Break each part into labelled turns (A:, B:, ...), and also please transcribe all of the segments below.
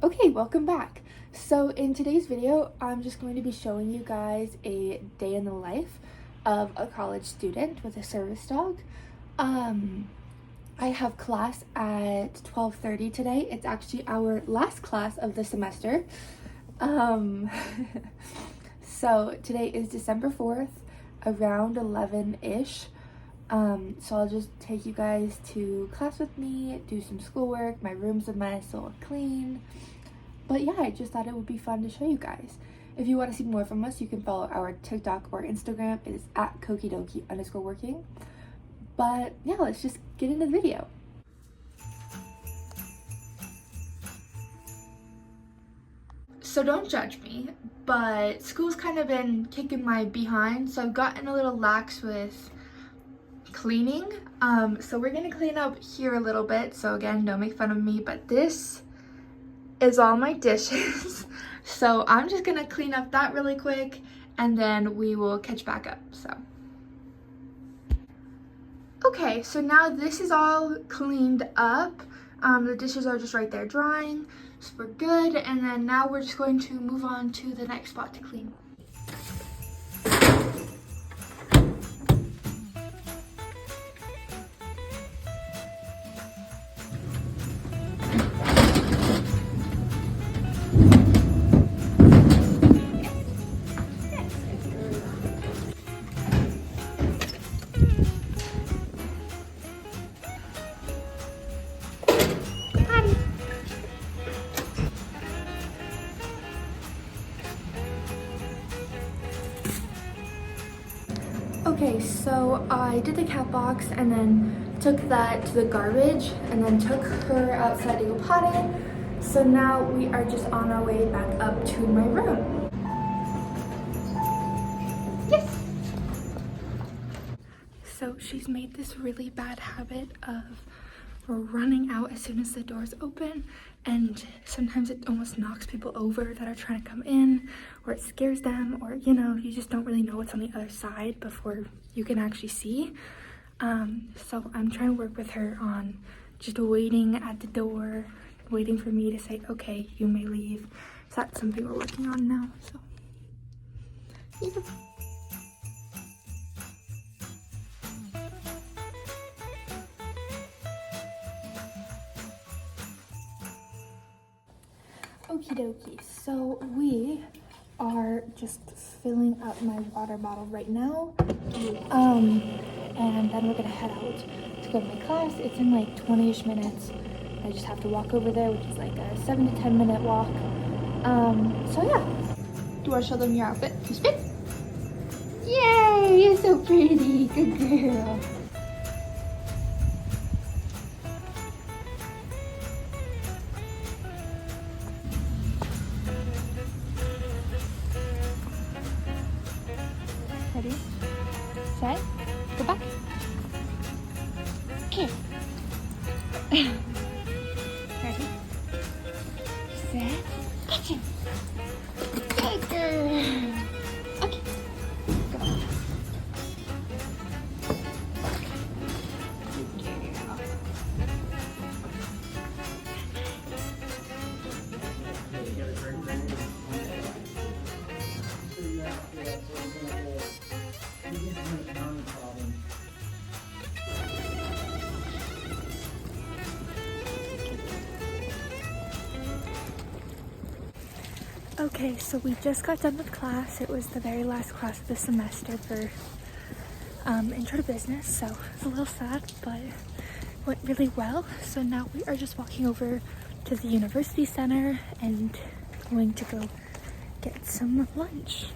A: Okay, welcome back. So in today's video, I'm just going to be showing you guys a day in the life of a college student with a service dog. I have class at 12:30 today. It's actually our last class of the semester. So today is December 4th, around 11-ish. So I'll just take you guys to class with me, do some schoolwork. My room's a mess, so I'll clean. But yeah, I just thought it would be fun to show you guys. If you want to see more from us, you can follow our TikTok or Instagram. It is at kokidoki_working. But yeah, let's just get into the video. So don't judge me, but school's kind of been kicking my behind, so I've gotten a little lax with cleaning. So we're gonna clean up here a little bit. So again, don't make fun of me, but this is all my dishes. So I'm just gonna clean up that really quick and then we will catch back up. So okay, so now this is all cleaned up. The dishes are just right there drying, so we're good. And then now we're just going to move on to the next spot to clean. Okay, so I did the cat box and then took that to the garbage and then took her outside to go potty. So now we are just on our way back up to my room. Yes! So she's made this really bad habit of running out as soon as the doors open, and sometimes it almost knocks people over that are trying to come in, or it scares them, or you know, you just don't really know what's on the other side before you can actually see. So I'm trying to work with her on just waiting at the door, waiting for me to say, okay, you may leave. So that's something we're working on now. So yeah. Okie dokie, so we are just filling up my water bottle right now, and then we're gonna head out to go to my class. It's in like 20-ish minutes. I just have to walk over there, which is like a 7 to 10 minute walk. So yeah. Do you want to show them your outfit? You spit? Yay, you're so pretty, good girl. Ready, set, go back. Okay. Ready, set, action. Good girl. Okay, go back. Good girl. Okay, so we just got done with class. It was the very last class of the semester for intro to business, so it's a little sad, but it went really well. So now we are just walking over to the university center and going to go get some lunch.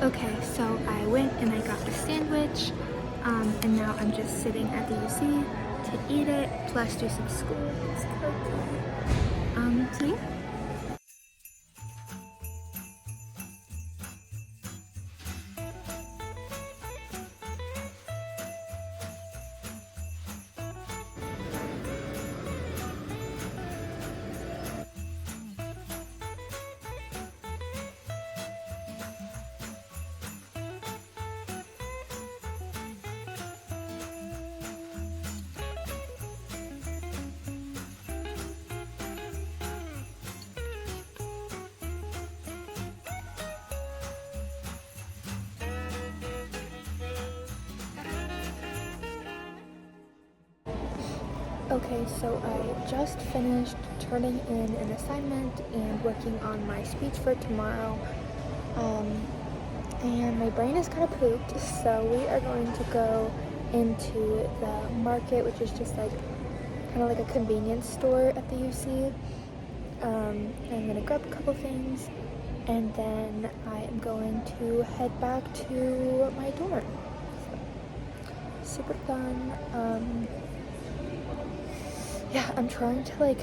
A: Okay, so I went and I got a sandwich, and now I'm just sitting at the UC to eat it, plus do some school. So yeah. Okay, so I just finished turning in an assignment and working on my speech for tomorrow. And my brain is kind of pooped, so we are going to go into the market, which is just like kind of like a convenience store at the UC. I'm gonna grab a couple things, and then I am going to head back to my dorm. So, super fun. Yeah, I'm trying to like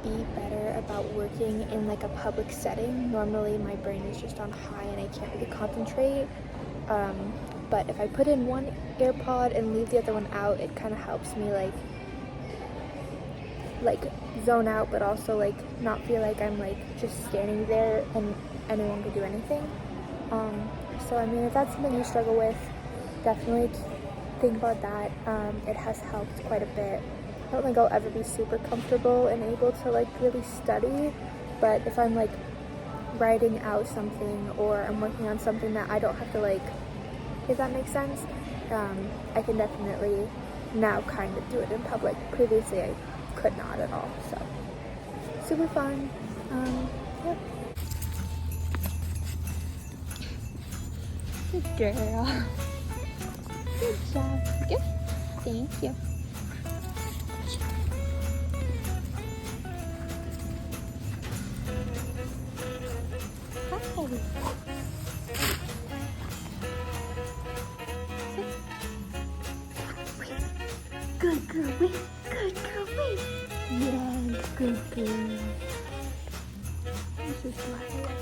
A: be better about working in like a public setting. Normally my brain is just on high and I can't really concentrate. But if I put in one AirPod and leave the other one out, it kind of helps me like zone out, but also like not feel like I'm like just standing there and anyone could do anything. So I mean, if that's something you struggle with, definitely think about that. It has helped quite a bit. I don't think I'll ever be super comfortable and able to like really study, but if I'm like writing out something or I'm working on something that I don't have to like, if that makes sense, I can definitely now kind of do it in public. Previously I could not at all, so super fun. Yeah. Good girl. Good job. Good. Thank you. Hi. Good girl, wait. Good girl, wait. Yes, good girl. This is why I love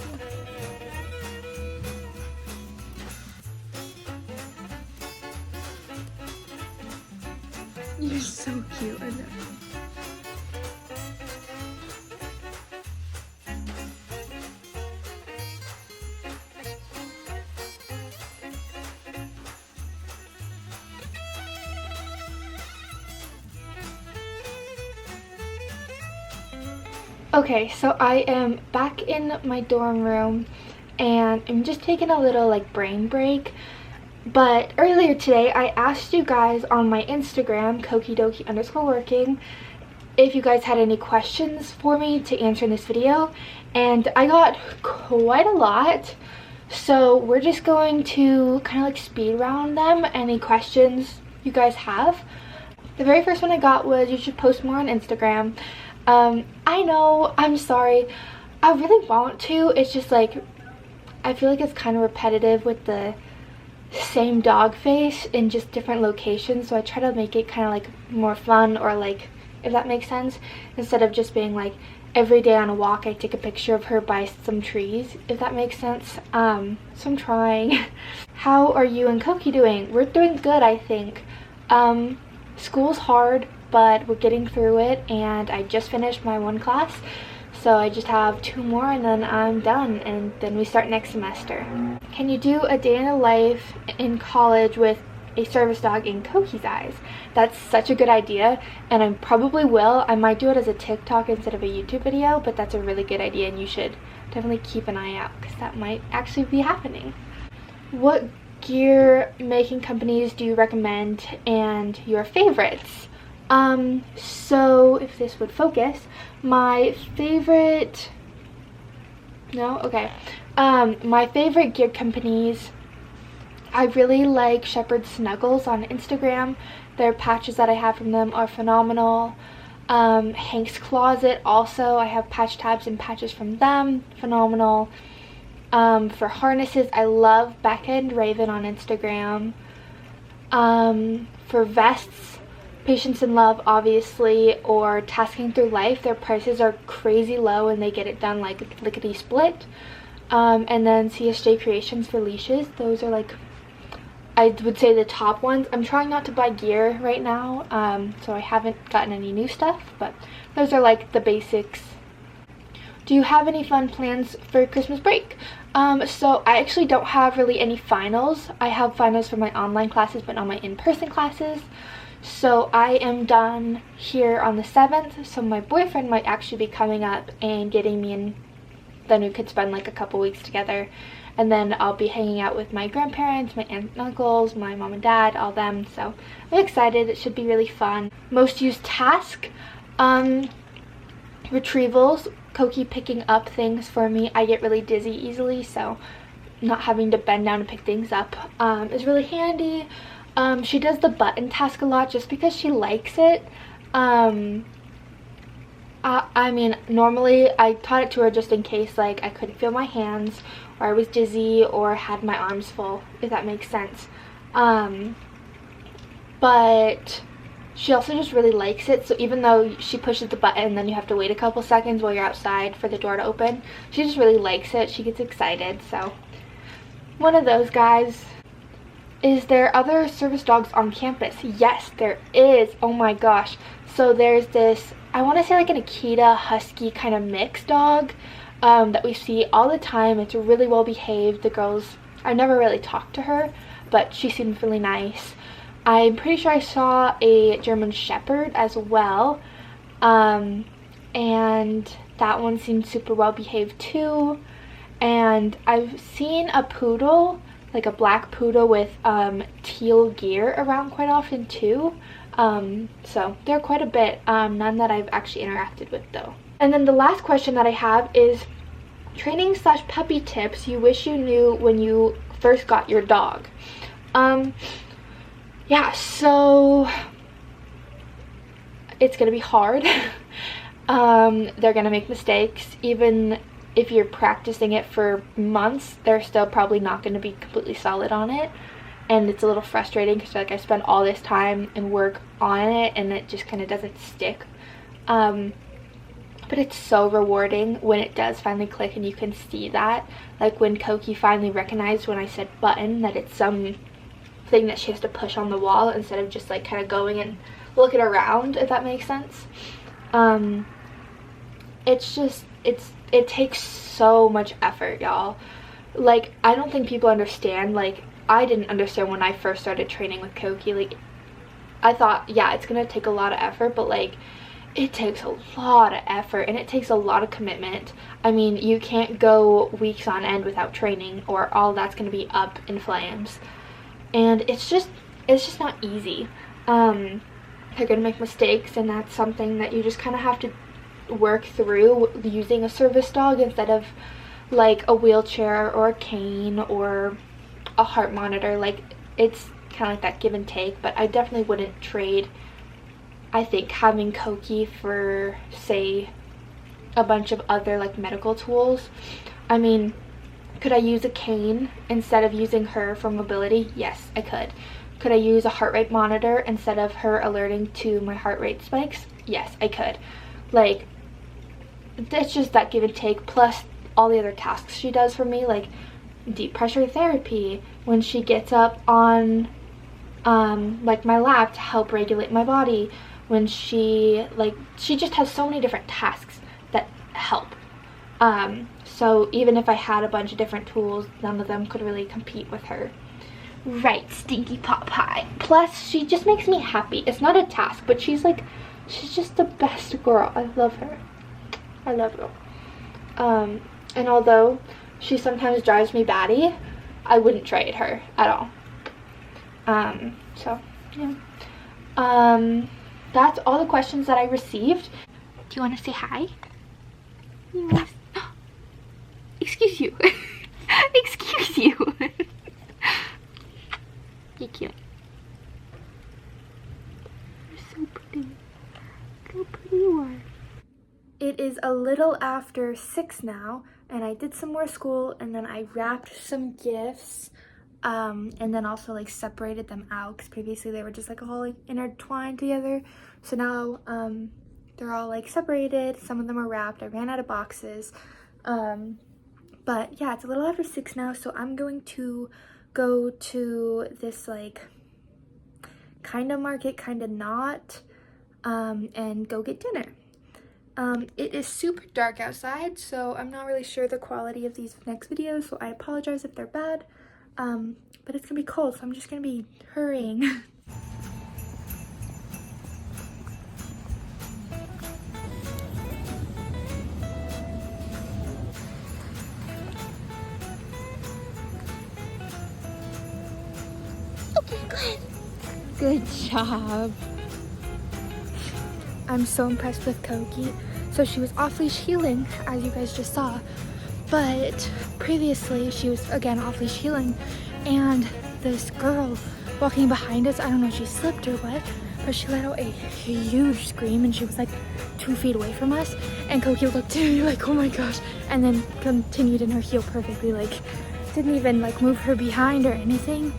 A: you. You're so cute, I know. Okay, so I am back in my dorm room and I'm just taking a little like brain break. But earlier today I asked you guys on my Instagram, kokidoki_working, if you guys had any questions for me to answer in this video, and I got quite a lot. So we're just going to kind of like speed round them, any questions you guys have. The very first one I got was, you should post more on Instagram. I know, I'm sorry, I really want to. It's just like, I feel like it's kind of repetitive with the same dog face in just different locations, so I try to make it kind of like more fun, or like, if that makes sense, instead of just being like every day on a walk I take a picture of her by some trees, if that makes sense. So I'm trying. How are you and Koki doing? We're doing good, I think. School's hard, but we're getting through it, and I just finished my one class, so I just have 2 more and then I'm done, and then we start next semester. Can you do a day in the life in college with a service dog in Koki's eyes? That's such a good idea, and I probably will. I might do it as a TikTok instead of a YouTube video, but that's a really good idea, and you should definitely keep an eye out because that might actually be happening. What gear making companies do you recommend and your favorites? So if this would focus, my favorite, no, okay, my favorite gear companies, I really like Shepherd Snuggles on Instagram. Their patches that I have from them are phenomenal. Hank's Closet also, I have patch tabs and patches from them, phenomenal. For harnesses, I love Backend Raven on Instagram. For vests, Patience in Love, obviously, or Tasking Through Life. Their prices are crazy low and they get it done like lickety split. And then CSJ Creations for leashes. Those are like, I would say, the top ones. I'm trying not to buy gear right now, so I haven't gotten any new stuff, but those are like the basics. Do you have any fun plans for Christmas break? So I actually don't have really any finals. I have finals for my online classes, but not my in-person classes. So I am done here on the 7th, so my boyfriend might actually be coming up and getting me in. Then we could spend like a couple weeks together. and then I'll be hanging out with my grandparents, my aunt and uncles, my mom and dad, all them. So I'm excited. It should be really fun. Most used task, retrievals. Koki picking up things for me. I get really dizzy easily, so not having to bend down to pick things up is really handy. She does the button task a lot just because she likes it. I mean, normally I taught it to her just in case like I couldn't feel my hands, or I was dizzy, or had my arms full, if that makes sense. But she also just really likes it, so even though she pushes the button and then you have to wait a couple seconds while you're outside for the door to open, she just really likes it. She gets excited, so one of those guys. Is there other service dogs on campus? Yes, there is. Oh my gosh. So there's this, I want to say like an Akita Husky kind of mixed dog that we see all the time. It's really well behaved. The girls, I never really talked to her, but she seemed really nice. I'm pretty sure I saw a German Shepherd as well, and that one seemed super well behaved too. And I've seen a poodle, like a black poodle with teal gear around quite often too. So there are quite a bit, none that I've actually interacted with though. And then the last question that I have is training / puppy tips you wish you knew when you first got your dog. Yeah, so it's gonna be hard. They're gonna make mistakes. Even if you're practicing it for months, they're still probably not going to be completely solid on it, and it's a little frustrating because like I spend all this time and work on it and it just kind of doesn't stick. But it's so rewarding when it does finally click and you can see that, like when Koki finally recognized when I said button that it's some thing that she has to push on the wall instead of just like kind of going and looking around, if that makes sense. It's just, it takes so much effort, y'all. Like, I don't think people understand. Like, I didn't understand when I first started training with Koki. Like, I thought, yeah, it's gonna take a lot of effort, but like, it takes a lot of effort and it takes a lot of commitment. I mean, you can't go weeks on end without training, or all that's gonna be up in flames. And it's just not easy. They're gonna make mistakes, and that's something that you just kind of have to work through using a service dog instead of like a wheelchair or a cane or a heart monitor. Like, it's kind of like that give and take, but I definitely wouldn't trade, I think, having Koki for say a bunch of other like medical tools. I mean, could I use a cane instead of using her for mobility? Yes, I could. Could I use a heart rate monitor instead of her alerting to my heart rate spikes? Yes, I could. Like, it's just that give and take, plus all the other tasks she does for me, like deep pressure therapy, when she gets up on like my lap to help regulate my body, when she just has so many different tasks that help. So even if I had a bunch of different tools, none of them could really compete with her. Right, Stinky Pot Pie. Plus, she just makes me happy. It's not a task, but she's just the best girl. I love her. I love her. And although she sometimes drives me batty, I wouldn't trade her at all. So, yeah. That's all the questions that I received. Do you want to say hi? Yes. Excuse you. Excuse you. You're cute. You're so pretty. Look how pretty you are. It is a little after 6 now, and I did some more school, and then I wrapped some gifts, and then also like separated them out because previously they were just like all like intertwined together. So now they're all like separated. Some of them are wrapped. I ran out of boxes, but yeah, it's a little after 6 now, so I'm going to go to this like kind of market, kind of not, and go get dinner. It is super dark outside, so I'm not really sure the quality of these next videos, so I apologize if they're bad, but it's gonna be cold, so I'm just gonna be hurrying. Good. Good job. I'm so impressed with Koki. So she was off-leash heeling, as you guys just saw. But previously, she was, again, off-leash heeling. And this girl walking behind us, I don't know if she slipped or what, but she let out a huge scream and she was like 2 feet away from us. And Koki looked at me like, oh my gosh, and then continued in her heel perfectly, like didn't even like move her behind or anything.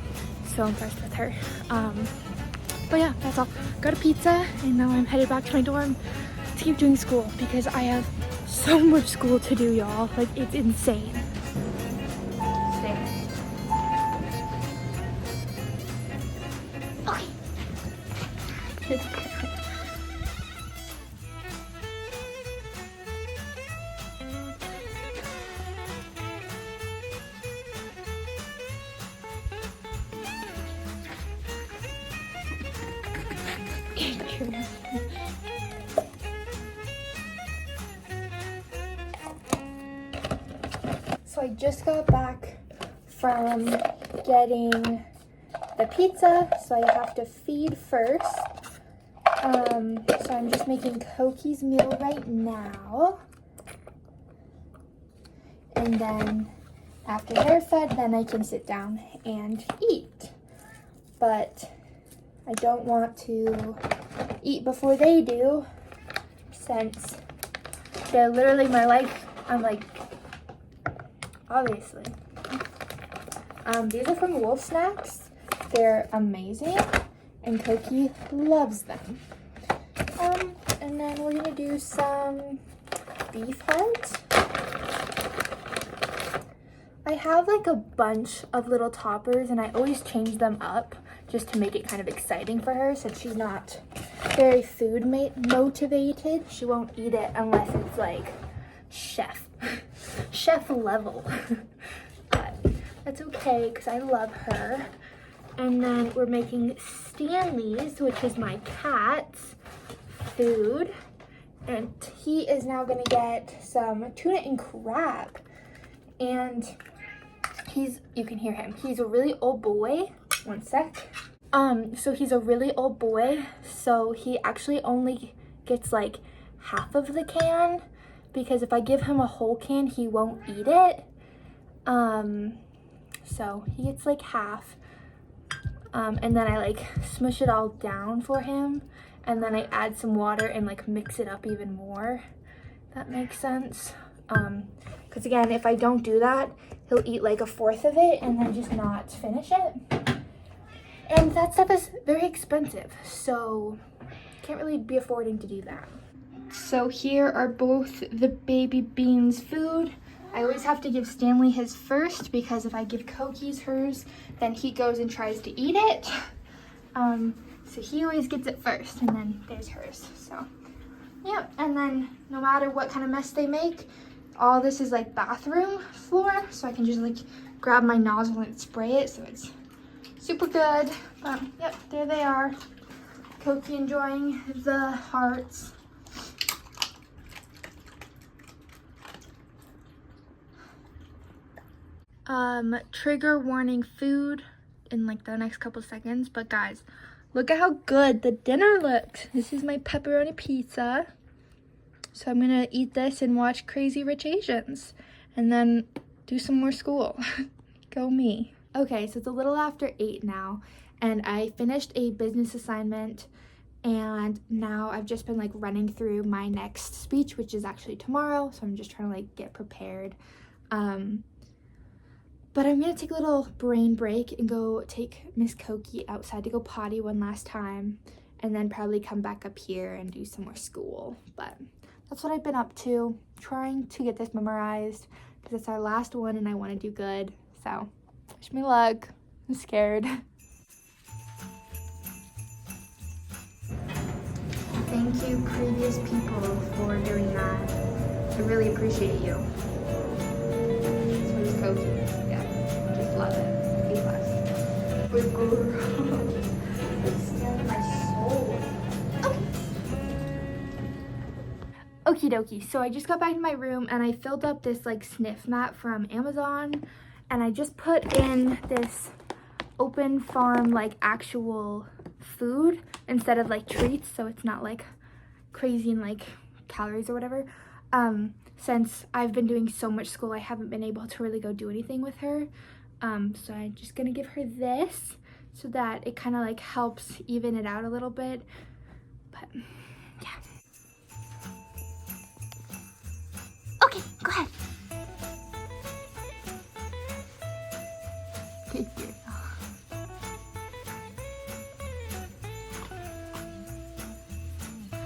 A: So impressed with her. But yeah, that's all. Got a pizza and now I'm headed back to my dorm to keep doing school because I have so much school to do, y'all. Like, it's insane. Stay. Okay. So I just got back from getting the pizza, so I have to feed first. So I'm just making Koki's meal right now. And then after they're fed, then I can sit down and eat. But I don't want to eat before they do, since they're literally my life. I'm like, obviously. These are from Wolf Snacks. They're amazing, and Koki loves them. And then we're gonna do some beef hearts. I have like a bunch of little toppers, and I always change them up just to make it kind of exciting for her, since she's not very food motivated. She won't eat it unless it's like chef level. But that's okay because I love her. And then we're making Stanley's, which is my cat's food, and he is now gonna get some tuna and crab. And you can hear him, he's a really old boy. One sec. So he's a really old boy, so he actually only gets like half of the can, because if I give him a whole can, he won't eat it. So he gets like half. And then I like smush it all down for him, and then I add some water and like mix it up even more. That makes sense. Because again, if I don't do that, he'll eat like a fourth of it and then just not finish it. And that stuff is very expensive, so can't really be affording to do that. So here are both the baby Beans food. I always have to give Stanley his first, because if I give Koki's hers, then he goes and tries to eat it. So he always gets it first, and then there's hers. So yeah, and then no matter what kind of mess they make, all this is like bathroom floor, so I can just like grab my nozzle and spray it, so it's super good. Yep, there they are. Koki enjoying the hearts. Trigger warning food in like the next couple seconds, but guys, look at how good the dinner looks. This is my pepperoni pizza. So I'm gonna eat this and watch Crazy Rich Asians and then do some more school. Go me. Okay, so it's a little after 8 now, and I finished a business assignment, and now I've just been like running through my next speech, which is actually tomorrow, so I'm just trying to like get prepared. But I'm gonna take a little brain break and go take Miss Koki outside to go potty one last time, and then probably come back up here and do some more school. But that's what I've been up to, trying to get this memorized, because it's our last one and I want to do good. So wish me luck. I'm scared. Thank you, previous people, for doing that. I really appreciate you. So is Koki. Love it. A+. Good girl. It's still my soul. Okay. Okie dokie. So I just got back to my room and I filled up this like sniff mat from Amazon, and I just put in this open farm like actual food instead of like treats, so it's not like crazy in like calories or whatever. Since I've been doing so much school, I haven't been able to really go do anything with her. So I'm just gonna give her this so that it kind of like helps even it out a little bit. But yeah. Okay, go ahead. Good girl.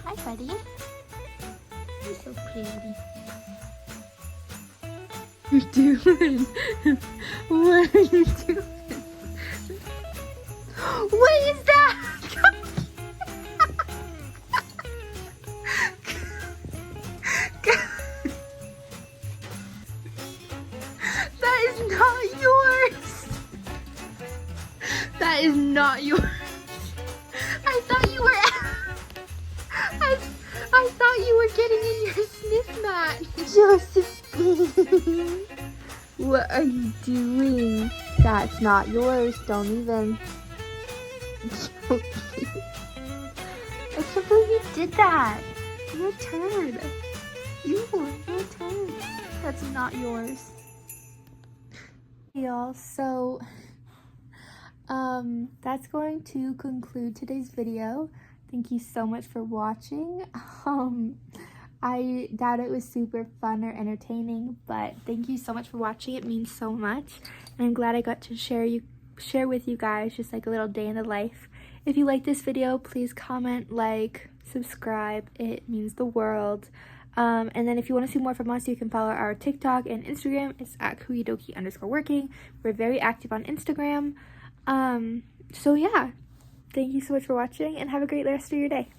A: Hi, buddy. You're so pretty. You're doing? What are you doing? What is that? That is not yours. That is not yours. I thought you were. I thought you were getting in your sniff mat. Josephine, what are you doing? That's not yours. Don't even. I can't believe you did that. Your turn. Your turn. That's not yours. Hey y'all, so that's going to conclude today's video. Thank you so much for watching. I doubt it was super fun or entertaining, but thank you so much for watching. It means so much, and I'm glad I got to share with you guys just like a little day in the life. If you like this video, please comment, like, subscribe. It means the world. And then if you want to see more from us, you can follow our TikTok and Instagram. It's at kuidoki_working. We're very active on Instagram. So yeah, thank you so much for watching, and have a great rest of your day.